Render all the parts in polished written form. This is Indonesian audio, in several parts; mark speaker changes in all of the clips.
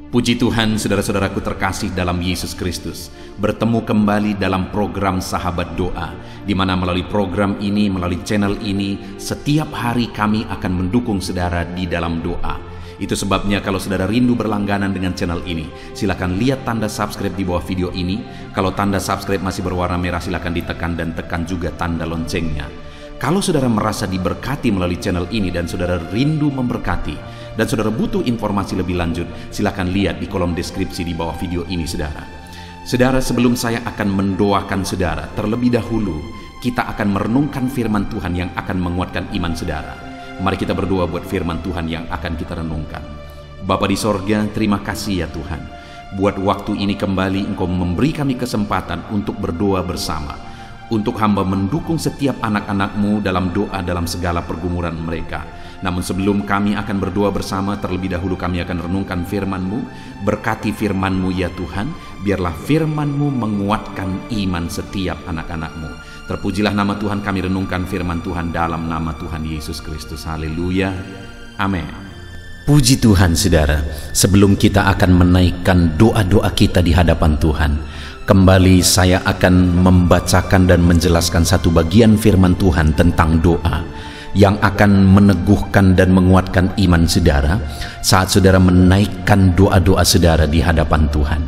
Speaker 1: Puji Tuhan, saudara-saudaraku terkasih dalam Yesus Kristus, bertemu kembali dalam program Sahabat Doa, di mana melalui program ini, melalui channel ini, setiap hari kami akan mendukung saudara di dalam doa. Itu sebabnya kalau saudara rindu berlangganan dengan channel ini, silakan lihat tanda subscribe di bawah video ini. Kalau tanda subscribe masih berwarna merah, silakan ditekan dan tekan juga tanda loncengnya. Kalau saudara merasa diberkati melalui channel ini dan saudara rindu memberkati, dan saudara butuh informasi lebih lanjut, silakan lihat di kolom deskripsi di bawah video ini, saudara. Saudara, sebelum saya akan mendoakan saudara, terlebih dahulu kita akan merenungkan firman Tuhan yang akan menguatkan iman saudara. Mari kita berdoa buat firman Tuhan yang akan kita renungkan. Bapa di sorga, terima kasih ya Tuhan. Buat waktu ini kembali Engkau memberi kami kesempatan untuk berdoa bersama. Untuk hamba mendukung setiap anak-anak-Mu dalam doa dalam segala pergumulan mereka. Namun sebelum kami akan berdoa bersama, terlebih dahulu kami akan renungkan firman-Mu. Berkati firman-Mu ya Tuhan, biarlah firman-Mu menguatkan iman setiap anak-anak-Mu. Terpujilah nama Tuhan, kami renungkan firman Tuhan dalam nama Tuhan Yesus Kristus. Haleluya, amin. Puji Tuhan saudara, sebelum kita akan menaikkan doa-doa kita di hadapan Tuhan, kembali saya akan membacakan dan menjelaskan satu bagian firman Tuhan tentang doa yang akan meneguhkan dan menguatkan iman saudara saat saudara menaikkan doa-doa saudara di hadapan Tuhan.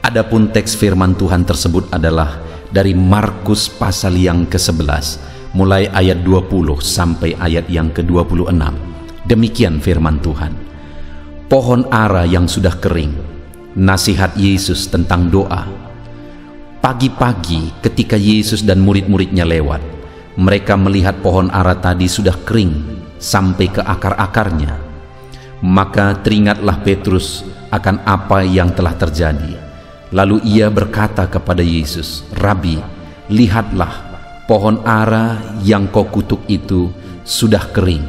Speaker 1: Adapun teks firman Tuhan tersebut adalah dari Markus pasal yang ke-11, mulai ayat 20 sampai ayat yang ke-26. Demikian firman Tuhan. Pohon ara yang sudah kering, nasihat Yesus tentang doa. Pagi-pagi ketika Yesus dan murid-muridnya lewat, mereka melihat pohon ara tadi sudah kering sampai ke akar-akarnya. Maka teringatlah Petrus akan apa yang telah terjadi. Lalu ia berkata kepada Yesus, "Rabi, lihatlah pohon ara yang kau kutuk itu sudah kering."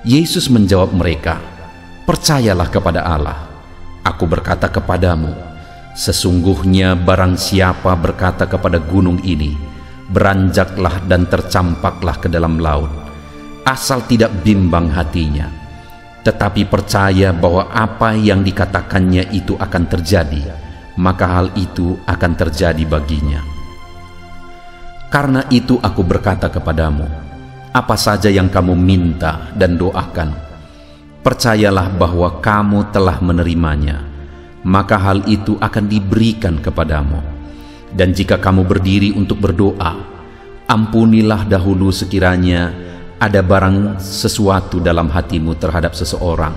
Speaker 1: Yesus menjawab mereka, "Percayalah kepada Allah. Aku berkata kepadamu, sesungguhnya barang siapa berkata kepada gunung ini, beranjaklah dan tercampaklah ke dalam laut, asal tidak bimbang hatinya, tetapi percaya bahwa apa yang dikatakannya itu akan terjadi, maka hal itu akan terjadi baginya. Karena itu aku berkata kepadamu, apa saja yang kamu minta dan doakan, percayalah bahwa kamu telah menerimanya, maka hal itu akan diberikan kepadamu. Dan jika kamu berdiri untuk berdoa, ampunilah dahulu sekiranya ada barang sesuatu dalam hatimu terhadap seseorang,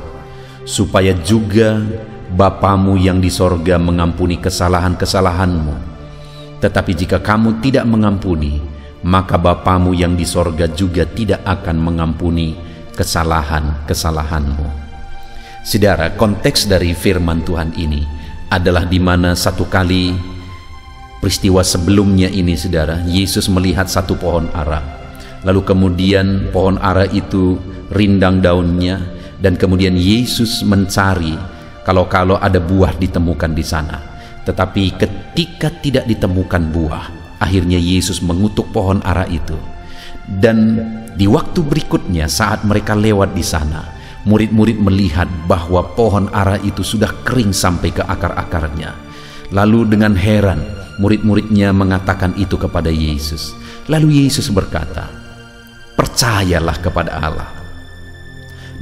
Speaker 1: supaya juga Bapamu yang di sorga mengampuni kesalahan-kesalahanmu. Tetapi jika kamu tidak mengampuni, maka Bapamu yang di sorga juga tidak akan mengampuni kesalahan-kesalahanmu." Saudara, konteks dari firman Tuhan ini adalah di mana satu kali peristiwa sebelumnya ini, saudara, Yesus melihat satu pohon ara. Lalu kemudian pohon ara itu rindang daunnya, dan kemudian Yesus mencari kalau ada buah ditemukan di sana. Tetapi ketika tidak ditemukan buah, akhirnya Yesus mengutuk pohon ara itu. Dan di waktu berikutnya saat mereka lewat di sana, murid-murid melihat bahwa pohon ara itu sudah kering sampai ke akar-akarnya. Lalu dengan heran, murid-muridnya mengatakan itu kepada Yesus. Lalu Yesus berkata, "Percayalah kepada Allah."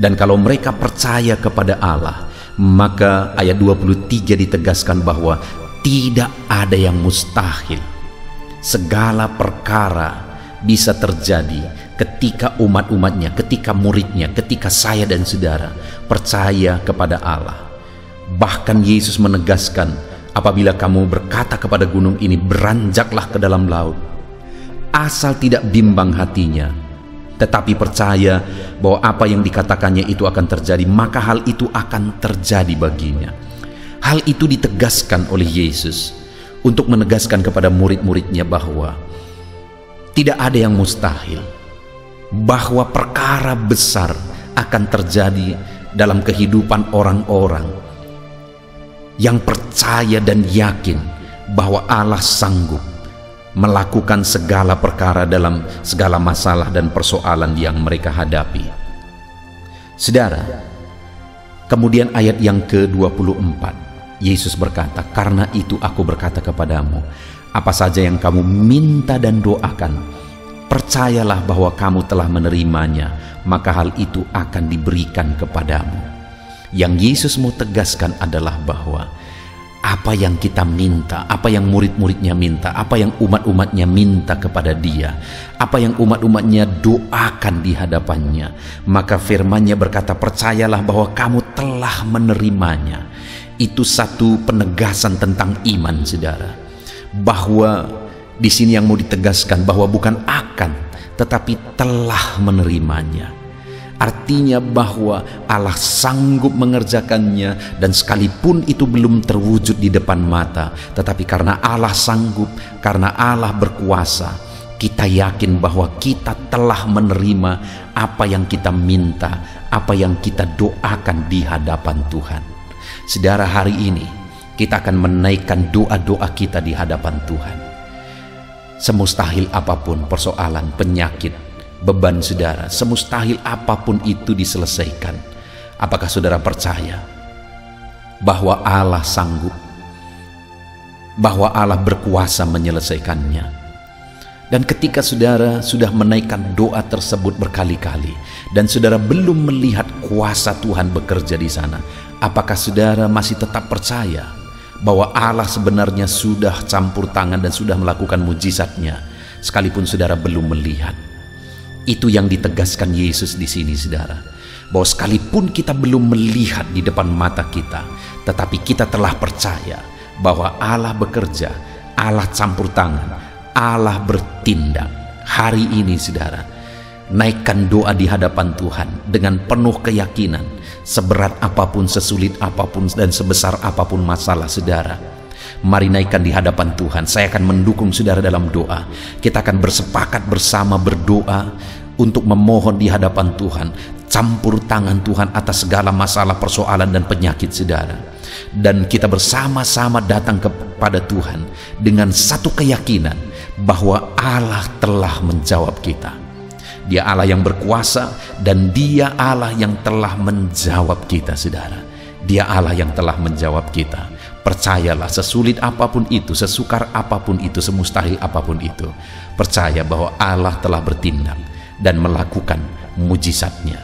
Speaker 1: Dan kalau mereka percaya kepada Allah, maka ayat 23 ditegaskan bahwa tidak ada yang mustahil. Segala perkara bisa terjadi ketika umat-umatnya, ketika muridnya, ketika saya dan saudara percaya kepada Allah. Bahkan Yesus menegaskan, apabila kamu berkata kepada gunung ini, beranjaklah ke dalam laut, asal tidak bimbang hatinya, tetapi percaya bahwa apa yang dikatakannya itu akan terjadi, maka hal itu akan terjadi baginya. Hal itu ditegaskan oleh Yesus untuk menegaskan kepada murid-muridnya bahwa tidak ada yang mustahil, bahwa perkara besar akan terjadi dalam kehidupan orang-orang yang percaya dan yakin bahwa Allah sanggup melakukan segala perkara dalam segala masalah dan persoalan yang mereka hadapi. Saudara, Kemudian ayat yang ke-24, Yesus berkata, "Karena itu aku berkata kepadamu, apa saja yang kamu minta dan doakan, percayalah bahwa kamu telah menerimanya, maka hal itu akan diberikan kepadamu." Yang Yesus mau tegaskan adalah bahwa apa yang kita minta, apa yang murid-muridnya minta, apa yang umat-umatnya minta kepada Dia, apa yang umat-umatnya doakan di hadapannya, maka firman-Nya berkata, percayalah bahwa kamu telah menerimanya. Itu satu penegasan tentang iman, saudara. Bahwa di sini yang mau ditegaskan bahwa bukan akan, tetapi telah menerimanya. Artinya bahwa Allah sanggup mengerjakannya, dan sekalipun itu belum terwujud di depan mata, tetapi karena Allah sanggup, karena Allah berkuasa, kita yakin bahwa kita telah menerima apa yang kita minta, apa yang kita doakan di hadapan Tuhan. Saudara, hari ini kita akan menaikkan doa-doa kita di hadapan Tuhan. Semustahil apapun persoalan, penyakit, beban saudara, semustahil apapun itu diselesaikan. Apakah saudara percaya bahwa Allah sanggup, bahwa Allah berkuasa menyelesaikannya? Dan ketika saudara sudah menaikkan doa tersebut berkali-kali dan saudara belum melihat kuasa Tuhan bekerja di sana, apakah saudara masih tetap percaya bahwa Allah sebenarnya sudah campur tangan dan sudah melakukan mujizatnya sekalipun saudara belum melihat? Itu yang ditegaskan Yesus di sini, saudara. Bahwa sekalipun kita belum melihat di depan mata kita, tetapi kita telah percaya bahwa Allah bekerja, Allah campur tangan, Allah bertindak. Hari ini, saudara, naikkan doa di hadapan Tuhan dengan penuh keyakinan. Seberat apapun, sesulit apapun, dan sebesar apapun masalah saudara, mari naikkan di hadapan Tuhan. Saya akan mendukung saudara dalam doa. Kita akan bersepakat bersama berdoa untuk memohon di hadapan Tuhan campur tangan Tuhan atas segala masalah, persoalan, dan penyakit saudara. Dan kita bersama-sama datang kepada Tuhan dengan satu keyakinan bahwa Allah telah menjawab kita. Dia Allah yang berkuasa, dan Dia Allah yang telah menjawab kita, saudara. Dia Allah yang telah menjawab kita. Percayalah, sesulit apapun itu, sesukar apapun itu, semustahil apapun itu, percaya bahwa Allah telah bertindak dan melakukan mujizatnya.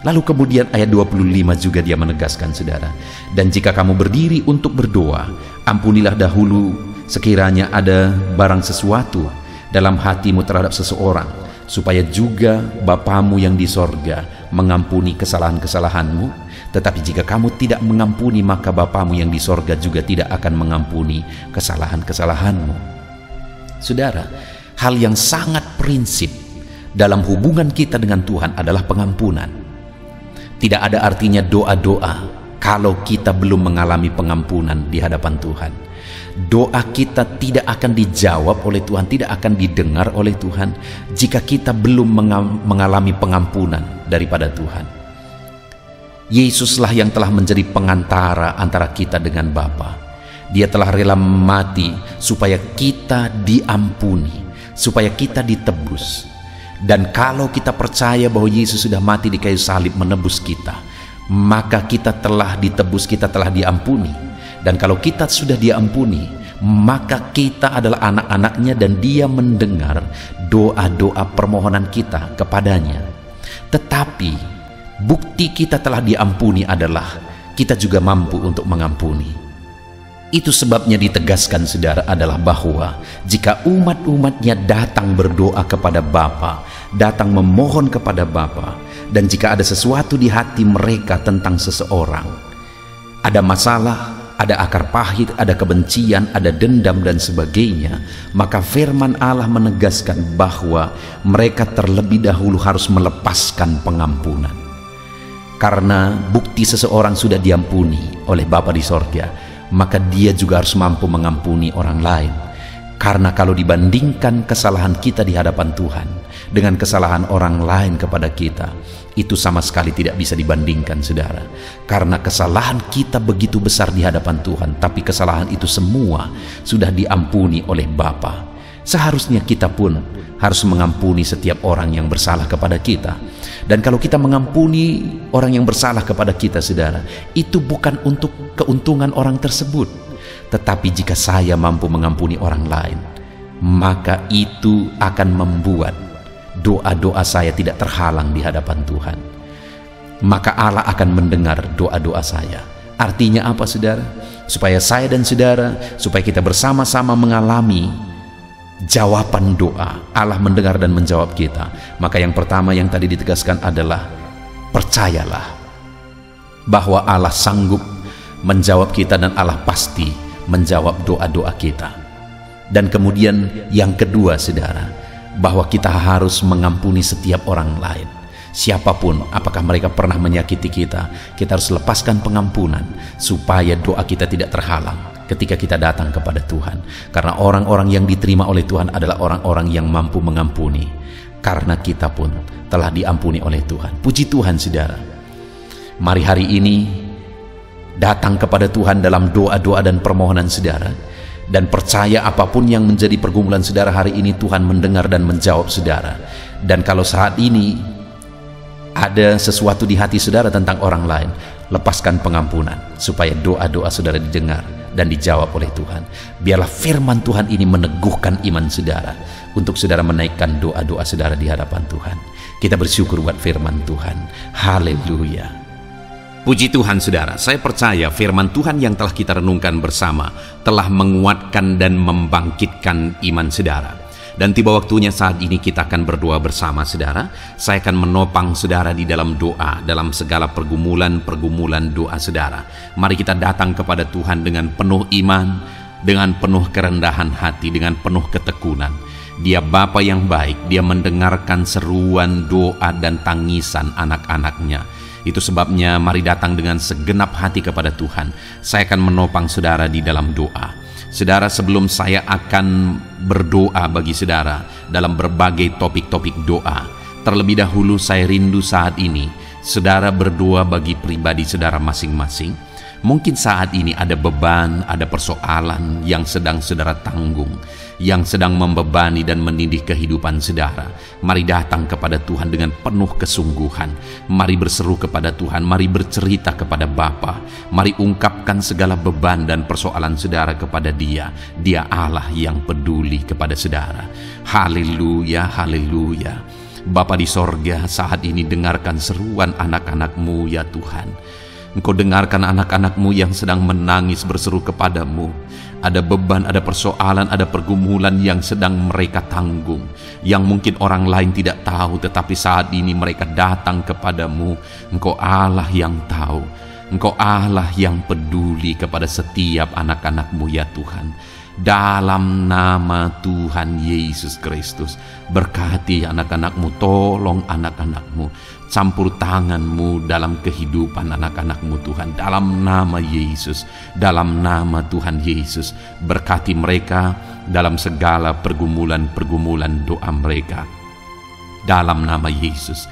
Speaker 1: Lalu kemudian ayat 25 juga dia menegaskan, saudara, dan jika kamu berdiri untuk berdoa, ampunilah dahulu sekiranya ada barang sesuatu dalam hatimu terhadap seseorang, supaya juga Bapamu yang di sorga mengampuni kesalahan-kesalahanmu. Tetapi jika kamu tidak mengampuni, maka Bapamu yang di sorga juga tidak akan mengampuni kesalahan-kesalahanmu. Saudara, hal yang sangat prinsip dalam hubungan kita dengan Tuhan adalah pengampunan. Tidak ada artinya doa-doa kalau kita belum mengalami pengampunan di hadapan Tuhan. Doa kita tidak akan dijawab oleh Tuhan, tidak akan didengar oleh Tuhan jika kita belum mengalami pengampunan daripada Tuhan. Yesuslah yang telah menjadi pengantara antara kita dengan Bapa. Dia telah rela mati supaya kita diampuni, supaya kita ditebus. Dan kalau kita percaya bahwa Yesus sudah mati di kayu salib menebus kita, maka kita telah ditebus, kita telah diampuni. Dan kalau kita sudah diampuni, maka kita adalah anak-anaknya, dan Dia mendengar doa-doa permohonan kita kepadanya. Tetapi bukti kita telah diampuni adalah kita juga mampu untuk mengampuni. Itu sebabnya ditegaskan, saudara, adalah bahwa jika umat-umatnya datang berdoa kepada Bapa, datang memohon kepada Bapa, dan jika ada sesuatu di hati mereka tentang seseorang, ada masalah, ada akar pahit, ada kebencian, ada dendam, dan sebagainya, maka firman Allah menegaskan bahwa mereka terlebih dahulu harus melepaskan pengampunan. Karena bukti seseorang sudah diampuni oleh Bapa di sorga, maka dia juga harus mampu mengampuni orang lain. Karena kalau dibandingkan kesalahan kita di hadapan Tuhan dengan kesalahan orang lain kepada kita, itu sama sekali tidak bisa dibandingkan, saudara. Karena kesalahan kita begitu besar di hadapan Tuhan, tapi kesalahan itu semua sudah diampuni oleh Bapa. Seharusnya kita pun harus mengampuni setiap orang yang bersalah kepada kita. Dan kalau kita mengampuni orang yang bersalah kepada kita, saudara, itu bukan untuk keuntungan orang tersebut. Tetapi jika saya mampu mengampuni orang lain, maka itu akan membuat doa-doa saya tidak terhalang di hadapan Tuhan. Maka Allah akan mendengar doa-doa saya. Artinya apa, saudara? Supaya saya dan saudara, supaya kita bersama-sama mengalami jawaban doa, Allah mendengar dan menjawab kita. Maka yang pertama yang tadi ditegaskan adalah percayalah bahwa Allah sanggup menjawab kita dan Allah pasti menjawab doa-doa kita. Dan kemudian yang kedua, saudara, bahwa kita harus mengampuni setiap orang lain. Siapapun, apakah mereka pernah menyakiti kita, kita harus lepaskan pengampunan supaya doa kita tidak terhalang ketika kita datang kepada Tuhan. Karena orang-orang yang diterima oleh Tuhan adalah orang-orang yang mampu mengampuni. Karena kita pun telah diampuni oleh Tuhan. Puji Tuhan, saudara. Mari hari ini datang kepada Tuhan dalam doa-doa dan permohonan saudara. Dan percaya apapun yang menjadi pergumulan saudara hari ini, Tuhan mendengar dan menjawab saudara. Dan kalau saat ini ada sesuatu di hati saudara tentang orang lain, lepaskan pengampunan supaya doa-doa saudara didengar dan dijawab oleh Tuhan. Biarlah firman Tuhan ini meneguhkan iman saudara untuk saudara menaikkan doa-doa saudara di hadapan Tuhan. Kita bersyukur buat firman Tuhan. Haleluya. Puji Tuhan, saudara. Saya percaya firman Tuhan yang telah kita renungkan bersama telah menguatkan dan membangkitkan iman saudara. Dan tiba waktunya saat ini kita akan berdoa bersama, saudara. Saya akan menopang saudara di dalam doa, dalam segala pergumulan doa saudara. Mari kita datang kepada Tuhan dengan penuh iman, dengan penuh kerendahan hati, dengan penuh ketekunan. Dia Bapa yang baik, Dia mendengarkan seruan doa dan tangisan anak-anaknya. Itu sebabnya mari datang dengan segenap hati kepada Tuhan. Saya akan menopang saudara di dalam doa. Saudara, sebelum saya akan berdoa bagi saudara dalam berbagai topik-topik doa, terlebih dahulu saya rindu saat ini saudara berdoa bagi pribadi saudara masing-masing. Mungkin saat ini ada beban, ada persoalan yang sedang saudara tanggung, yang sedang membebani dan menindih kehidupan saudara. Mari datang kepada Tuhan dengan penuh kesungguhan. Mari berseru kepada Tuhan, mari bercerita kepada Bapa. Mari ungkapkan segala beban dan persoalan saudara kepada Dia. Dia Allah yang peduli kepada saudara. Haleluya, haleluya. Bapa di sorga, saat ini dengarkan seruan anak-anak-Mu ya Tuhan. Engkau dengarkan anak-anak-Mu yang sedang menangis berseru kepadamu. Ada beban, ada persoalan, ada pergumulan yang sedang mereka tanggung, yang mungkin orang lain tidak tahu, tetapi saat ini mereka datang kepadamu. Engkau Allah yang tahu, Engkau Allah yang peduli kepada setiap anak-anak-Mu ya Tuhan. Dalam nama Tuhan Yesus Kristus, berkati anak-anak-Mu, tolong anak-anak-Mu, campur tangan-Mu dalam kehidupan anak-anak-Mu Tuhan. Dalam nama Yesus, dalam nama Tuhan Yesus, berkati mereka dalam segala pergumulan-pergumulan doa mereka. Dalam nama Yesus.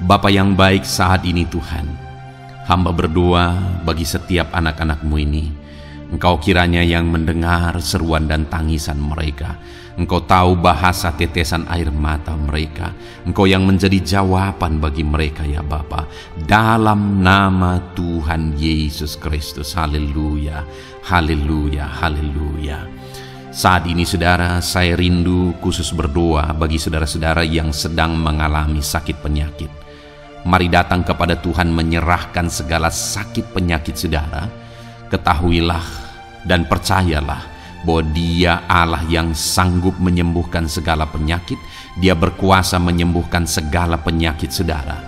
Speaker 1: Bapa yang baik, saat ini Tuhan, hamba berdoa bagi setiap anak-anak-Mu ini. Engkau kiranya yang mendengar seruan dan tangisan mereka. Engkau tahu bahasa tetesan air mata mereka. Engkau yang menjadi jawaban bagi mereka ya Bapa. Dalam nama Tuhan Yesus Kristus. Haleluya, haleluya, haleluya. Saat ini saudara, saya rindu khusus berdoa bagi saudara-saudara yang sedang mengalami sakit penyakit. Mari datang kepada Tuhan menyerahkan segala sakit penyakit saudara. Ketahuilah dan percayalah bahwa Dia Allah yang sanggup menyembuhkan segala penyakit. Dia berkuasa menyembuhkan segala penyakit saudara.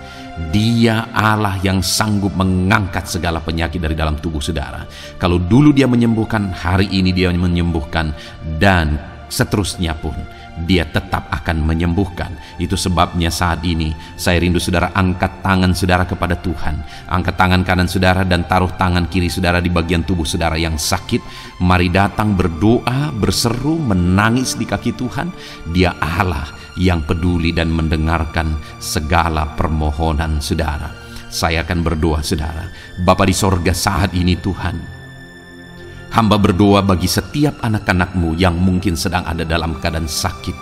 Speaker 1: Dia Allah yang sanggup mengangkat segala penyakit dari dalam tubuh saudara. Kalau dulu Dia menyembuhkan, hari ini Dia menyembuhkan, dan seterusnya pun Dia tetap akan menyembuhkan. Itu sebabnya saat ini saya rindu saudara angkat tangan saudara kepada Tuhan. Angkat tangan kanan saudara dan taruh tangan kiri saudara di bagian tubuh saudara yang sakit. Mari datang berdoa, berseru, menangis di kaki Tuhan. Dia Allah yang peduli dan mendengarkan segala permohonan saudara. Saya akan berdoa saudara. Bapa di sorga, saat ini Tuhan, Hamba berdoa bagi setiap anak-anak-Mu yang mungkin sedang ada dalam keadaan sakit.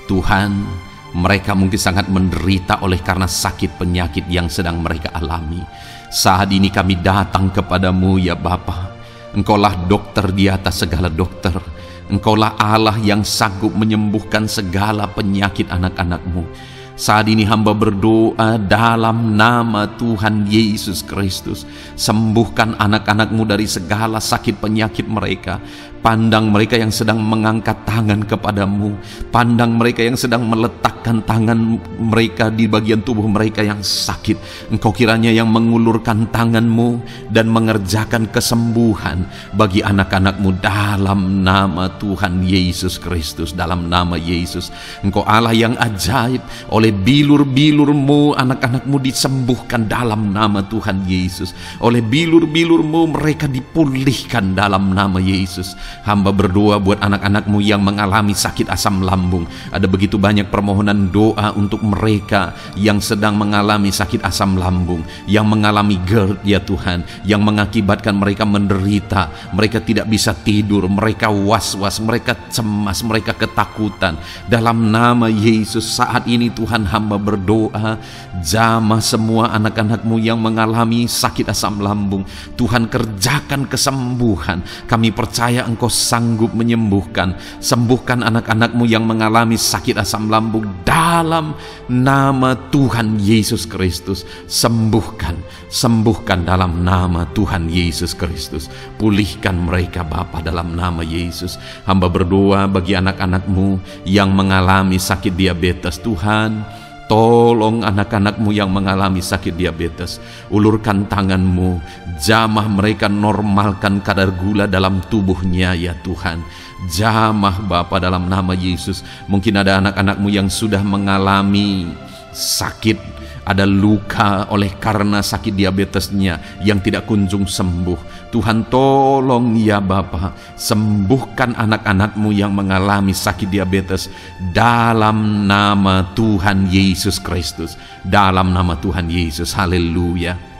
Speaker 1: Tuhan, mereka mungkin sangat menderita oleh karena sakit penyakit yang sedang mereka alami. Saat ini kami datang kepadamu ya Bapa. Engkaulah dokter di atas segala dokter. Engkaulah Allah yang sanggup menyembuhkan segala penyakit anak-anak-Mu. Saat ini hamba berdoa dalam nama Tuhan Yesus Kristus. Sembuhkan anak-anak-Mu dari segala sakit penyakit mereka. Pandang mereka yang sedang mengangkat tangan kepadamu. Pandang mereka yang sedang meletakkan tangan mereka di bagian tubuh mereka yang sakit. Engkau kiranya yang mengulurkan tangan-Mu dan mengerjakan kesembuhan bagi anak-anak-Mu dalam nama Tuhan Yesus Kristus. Dalam nama Yesus, Engkau Allah yang ajaib. Oleh bilur-bilur-Mu anak-anak-Mu disembuhkan dalam nama Tuhan Yesus. Oleh bilur-bilur-Mu mereka dipulihkan dalam nama Yesus. Hamba berdoa buat anak-anak-Mu yang mengalami sakit asam lambung. Ada begitu banyak permohonan doa untuk mereka yang sedang mengalami sakit asam lambung, yang mengalami GERD ya Tuhan, yang mengakibatkan mereka menderita, mereka tidak bisa tidur, mereka was-was, mereka cemas, mereka ketakutan. Dalam nama Yesus saat ini Tuhan, hamba berdoa, jamah semua anak-anak-Mu yang mengalami sakit asam lambung. Tuhan, kerjakan kesembuhan. Kami percaya Engkau sanggup menyembuhkan. Sembuhkan anak-anak-Mu yang mengalami sakit asam lambung dalam nama Tuhan Yesus Kristus. Sembuhkan dalam nama Tuhan Yesus Kristus. Pulihkan mereka Bapa dalam nama Yesus. Hamba berdoa bagi anak-anak-Mu yang mengalami sakit diabetes. Tuhan, tolong anak-anak-Mu yang mengalami sakit diabetes. Ulurkan tangan-Mu, jamah mereka, normalkan kadar gula dalam tubuhnya ya Tuhan. Jamah Bapa dalam nama Yesus. Mungkin ada anak-anak-Mu yang sudah mengalami sakit, ada luka oleh karena sakit diabetesnya yang tidak kunjung sembuh. Tuhan, tolong ya Bapa, sembuhkan anak-anak-Mu yang mengalami sakit diabetes dalam nama Tuhan Yesus Kristus. Dalam nama Tuhan Yesus, haleluya.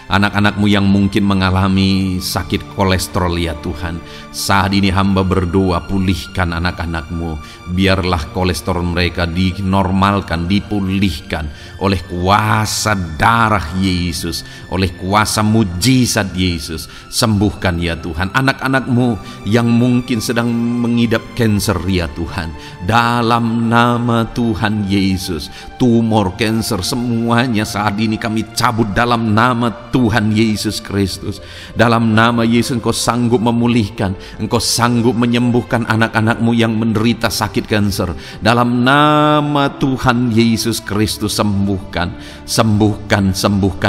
Speaker 1: Anak-anak-Mu yang mungkin mengalami sakit kolesterol ya Tuhan, saat ini hamba berdoa, pulihkan anak-anak-Mu. Biarlah kolesterol mereka dinormalkan, dipulihkan oleh kuasa darah Yesus, oleh kuasa mujizat Yesus. Sembuhkan ya Tuhan anak-anak-Mu yang mungkin sedang mengidap kanker ya Tuhan. Dalam nama Tuhan Yesus, tumor, kanker, semuanya saat ini kami cabut dalam nama Tuhan Yesus Kristus. Dalam nama Yesus, Engkau sanggup memulihkan, Engkau sanggup menyembuhkan anak-anak-Mu yang menderita sakit kanker. Dalam nama Tuhan Yesus Kristus, sembuhkan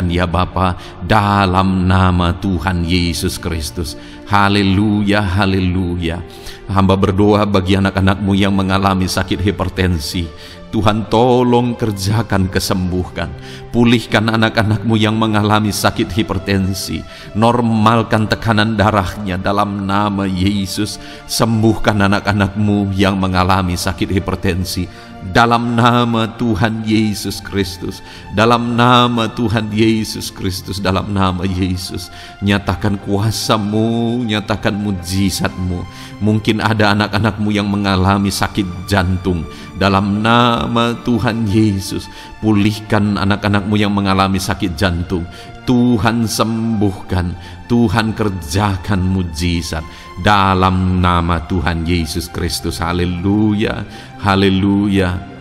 Speaker 1: ya Bapa. Dalam nama Tuhan Yesus Kristus. Haleluya, haleluya. Hamba berdoa bagi anak-anak-Mu yang mengalami sakit hipertensi. Tuhan, tolong kerjakan kesembuhan. Pulihkan anak-anak-Mu yang mengalami sakit hipertensi. Normalkan tekanan darahnya dalam nama Yesus. Sembuhkan anak-anak-Mu yang mengalami sakit hipertensi. Dalam nama Tuhan Yesus Kristus. Dalam nama Tuhan Yesus Kristus. Dalam nama Yesus. Nyatakan kuasa-Mu, nyatakan mujizat-Mu. Mungkin ada anak-anak-Mu yang mengalami sakit jantung. Dalam nama Tuhan Yesus, pulihkan anak-anak-Mu yang mengalami sakit jantung. Tuhan sembuhkan, Tuhan kerjakan mujizat dalam nama Tuhan Yesus Kristus. Haleluya, haleluya.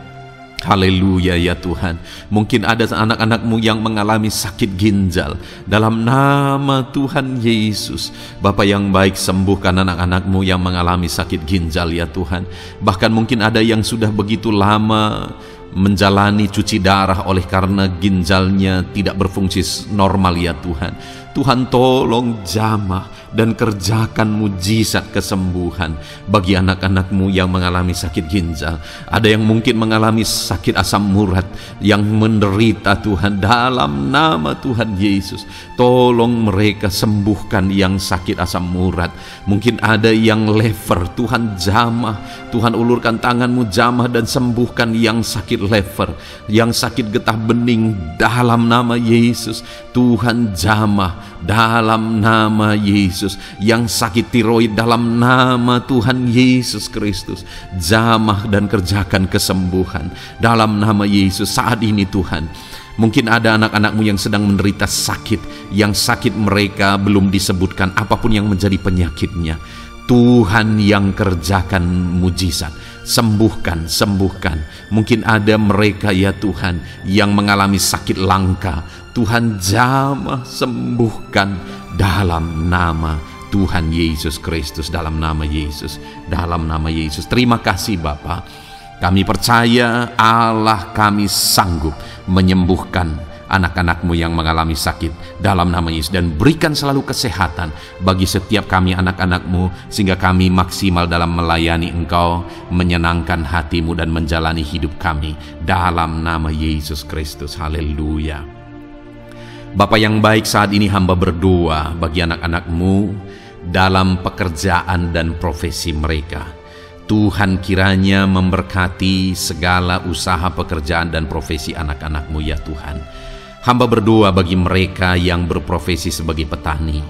Speaker 1: Haleluya ya Tuhan. Mungkin ada anak-anak-Mu yang mengalami sakit ginjal. Dalam nama Tuhan Yesus, Bapa yang baik, sembuhkan anak-anak-Mu yang mengalami sakit ginjal ya Tuhan. Bahkan mungkin ada yang sudah begitu lama menjalani cuci darah oleh karena ginjalnya tidak berfungsi normal ya Tuhan. Tuhan, tolong jamah dan kerjakan mujizat kesembuhan bagi anak-anak-Mu yang mengalami sakit ginjal. Ada yang mungkin mengalami sakit asam urat yang menderita Tuhan. Dalam nama Tuhan Yesus, tolong mereka sembuhkan yang sakit asam urat. Mungkin ada yang lever, Tuhan jamah. Tuhan, ulurkan tangan-Mu, jamah dan sembuhkan yang sakit lever, yang sakit getah bening dalam nama Yesus. Tuhan jamah, dalam nama Yesus. Yang sakit tiroid dalam nama Tuhan Yesus Kristus, jamah dan kerjakan kesembuhan dalam nama Yesus saat ini Tuhan. Mungkin ada anak-anakmu yang sedang menderita sakit, yang sakit mereka belum disebutkan apapun yang menjadi penyakitnya. Tuhan yang kerjakan mujizat, sembuhkan, sembuhkan. Mungkin ada mereka ya Tuhan yang mengalami sakit langka, Tuhan jamah sembuhkan dalam nama Tuhan Yesus Kristus, dalam nama Yesus, dalam nama Yesus. Terima kasih Bapa, kami percaya Allah kami sanggup menyembuhkan anak-anakmu yang mengalami sakit dalam nama Yesus, dan berikan selalu kesehatan bagi setiap kami anak-anakmu sehingga kami maksimal dalam melayani Engkau, menyenangkan hatimu dan menjalani hidup kami dalam nama Yesus Kristus. Haleluya. Bapa yang baik, saat ini hamba berdoa bagi anak-anakmu dalam pekerjaan dan profesi mereka. Tuhan kiranya memberkati segala usaha pekerjaan dan profesi anak-anakmu ya Tuhan. Hamba berdoa bagi mereka yang berprofesi sebagai petani.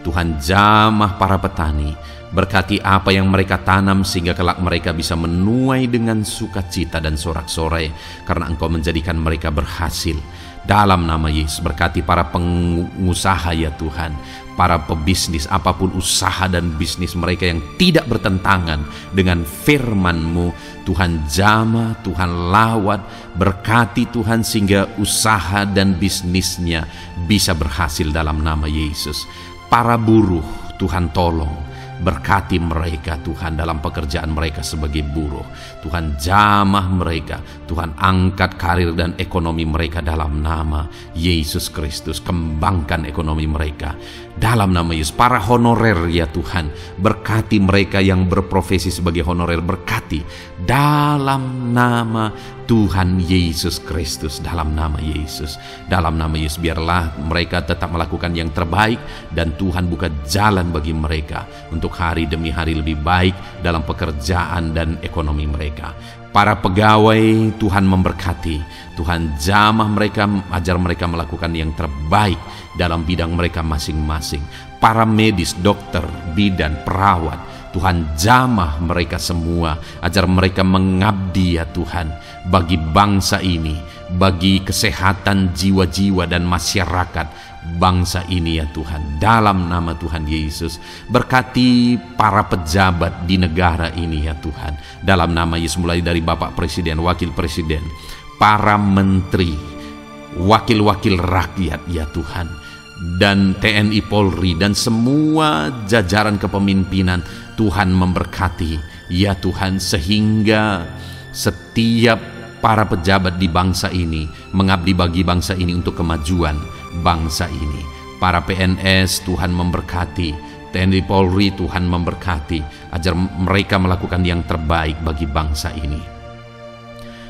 Speaker 1: Tuhan jamah para petani, berkati apa yang mereka tanam sehingga kelak mereka bisa menuai dengan sukacita dan sorak-sorai karena Engkau menjadikan mereka berhasil. Dalam nama Yesus, berkati para pengusaha ya Tuhan, para pebisnis, apapun usaha dan bisnis mereka yang tidak bertentangan dengan firman-Mu. Tuhan jamah, Tuhan lawat, berkati Tuhan sehingga usaha dan bisnisnya bisa berhasil dalam nama Yesus. Para buruh, Tuhan tolong, berkati mereka Tuhan dalam pekerjaan mereka sebagai buruh. Tuhan jamah mereka, Tuhan angkat karir dan ekonomi mereka dalam nama Yesus Kristus. Kembangkan ekonomi mereka dalam nama Yesus. Para honorer ya Tuhan, berkati mereka yang berprofesi sebagai honorer, berkati dalam nama Tuhan Yesus Kristus, dalam nama Yesus, dalam nama Yesus. Biarlah mereka tetap melakukan yang terbaik dan Tuhan buka jalan bagi mereka untuk hari demi hari lebih baik dalam pekerjaan dan ekonomi mereka. Para pegawai Tuhan memberkati, Tuhan jamah mereka, ajar mereka melakukan yang terbaik dalam bidang mereka masing-masing. Para medis, dokter, bidan, perawat, Tuhan jamah mereka semua, ajar mereka mengabdi ya Tuhan bagi bangsa ini, bagi kesehatan jiwa-jiwa dan masyarakat bangsa ini ya Tuhan, dalam nama Tuhan Yesus. Berkati para pejabat di negara ini ya Tuhan, dalam nama Yesus, mulai dari Bapak Presiden, Wakil Presiden, para menteri, wakil-wakil rakyat ya Tuhan, dan TNI Polri dan semua jajaran kepemimpinan. Tuhan memberkati ya Tuhan, sehingga setiap para pejabat di bangsa ini mengabdi bagi bangsa ini untuk kemajuan bangsa ini. Para PNS Tuhan memberkati, TNI Polri Tuhan memberkati, ajar mereka melakukan yang terbaik bagi bangsa ini.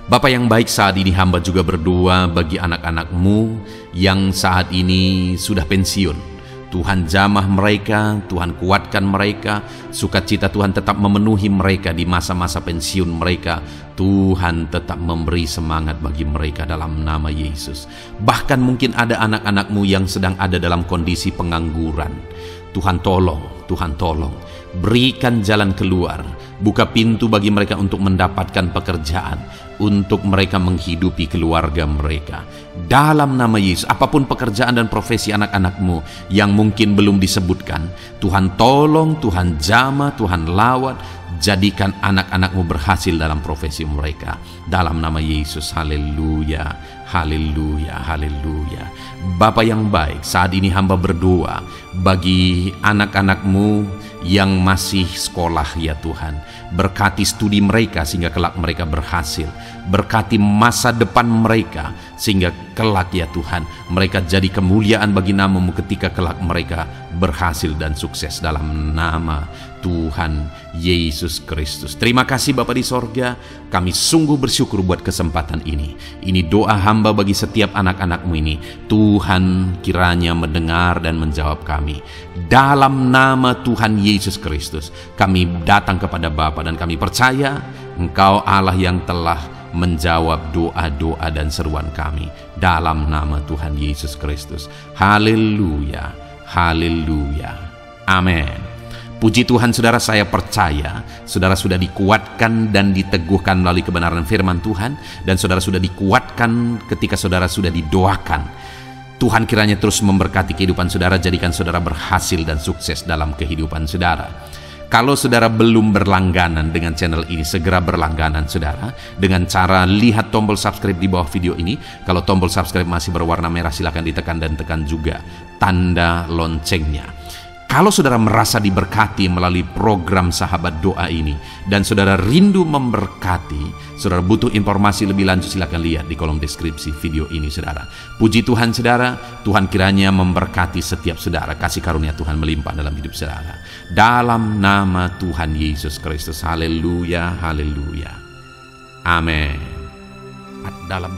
Speaker 1: Bapa yang baik, saat ini hamba juga berdoa bagi anak-anakmu yang saat ini sudah pensiun. Tuhan jamah mereka, Tuhan kuatkan mereka, sukacita Tuhan tetap memenuhi mereka di masa-masa pensiun mereka. Tuhan tetap memberi semangat bagi mereka dalam nama Yesus. Bahkan mungkin ada anak-anakmu yang sedang ada dalam kondisi pengangguran. Tuhan tolong, Tuhan tolong, berikan jalan keluar, buka pintu bagi mereka untuk mendapatkan pekerjaan, untuk mereka menghidupi keluarga mereka. Dalam nama Yesus, apapun pekerjaan dan profesi anak-anakmu yang mungkin belum disebutkan, Tuhan tolong, Tuhan jamah, Tuhan lawat, jadikan anak-anakmu berhasil dalam profesi mereka. Dalam nama Yesus, haleluya, haleluya, haleluya. Bapa yang baik, saat ini hamba berdoa bagi anak-anakmu yang masih sekolah ya Tuhan. Berkati studi mereka sehingga kelak mereka berhasil. Berkati masa depan mereka sehingga kelak ya Tuhan mereka jadi kemuliaan bagi nama-Mu ketika kelak mereka berhasil dan sukses dalam nama Tuhan Yesus Kristus. Terima kasih Bapa di sorga, kami sungguh bersyukur buat kesempatan ini. Ini doa hamba bagi setiap anak-anak-Mu ini. Tuhan kiranya mendengar dan menjawab kami. Dalam nama Tuhan Yesus Kristus kami datang kepada Bapa dan kami percaya Engkau Allah yang telah menjawab doa-doa dan seruan kami. Dalam nama Tuhan Yesus Kristus. Haleluya, Haleluya. Amin. Puji Tuhan saudara, saya percaya saudara sudah dikuatkan dan diteguhkan melalui kebenaran firman Tuhan, dan saudara sudah dikuatkan ketika saudara sudah didoakan. Tuhan kiranya terus memberkati kehidupan saudara, jadikan saudara berhasil dan sukses dalam kehidupan saudara. Kalau saudara belum berlangganan dengan channel ini, segera berlangganan saudara dengan cara lihat tombol subscribe di bawah video ini. Kalau tombol subscribe masih berwarna merah, silakan ditekan dan tekan juga tanda loncengnya. Kalau saudara merasa diberkati melalui program Sahabat Doa ini dan saudara rindu memberkati, saudara butuh informasi lebih lanjut, silakan lihat di kolom deskripsi video ini saudara. Puji Tuhan saudara, Tuhan kiranya memberkati setiap saudara, kasih karunia Tuhan melimpah dalam hidup saudara. Dalam nama Tuhan Yesus Kristus, haleluya, haleluya. Amin. Dalam